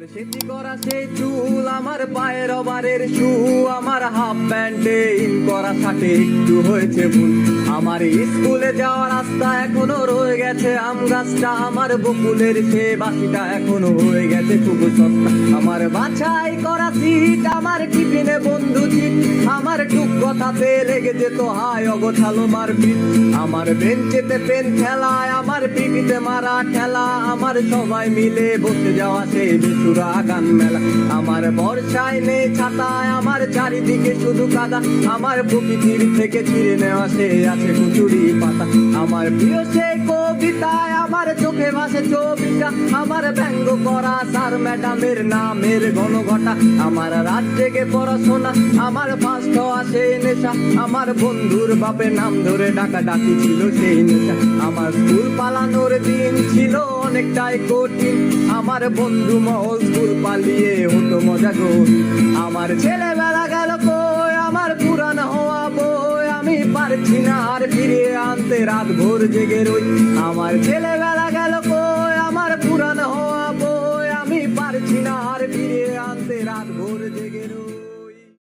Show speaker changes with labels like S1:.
S1: আমার সেটি করা সেই চুল, আমার পায়ের ওভারের শু, আমার হাফ প্যান্টে ইন করা শার্টে একটু হয়েছে ভুল। আমার স্কুলে যাওয়ার রাস্তা এখনো রয়ে গেছে আম গাছটা, আমার বকুলের সে বাসিটা এখনো হয়ে গেছে খুব সস্তা। আমার বাছাই করা সিট, আমার টিফিনে বন্ধু চিট, আমার টুক কথাতে লেগে যেত হায় অগোছালো মারপিট। আমার বেঞ্চেতে পেন খেলায়, আমার পিটিতে মারা ঠেলা, আমার সবাই মিলে বসে যাওয়া সেই বেসুরা গান মেলা। আমার বর্ষায় নেই ছাতায়, আমার চারিদিকে শুধু কাদা, আমার প্রকৃতির থেকে ছিঁড়ে নেওয়া সে আছে কুচুরি পাতা। আমার প্রিয় সেই কবিতায় আমার চোখে ভাসে ছবিটা, আমার ব্যঙ্গ করা স্যার ম্যাডামের নামের ঘনঘটা। আমার রাত জেগে পড়াশোনা, আমার ফার্স্ট হওয়া সেই নেশা, আমার বন্ধুর বাপের নাম ধরে ডাকা ডাকি ছিল সেই নেশা। আমার স্কুল পালানোর দিন ছিল অনেকটাই কঠিন, আমার বন্ধু মহল স্কুল পালিয়ে হতো মজা গো। আমার ছেলেবেলা গেল কই, আমার পুরানো হওয়া বই আমি পারছি না আর ফিরিয়ে আনতে, রাত ভোর জেগে রই। আমার ছেলেবেলা গেল কই, আমার পুরানো হওয়া বই আমি পারছি না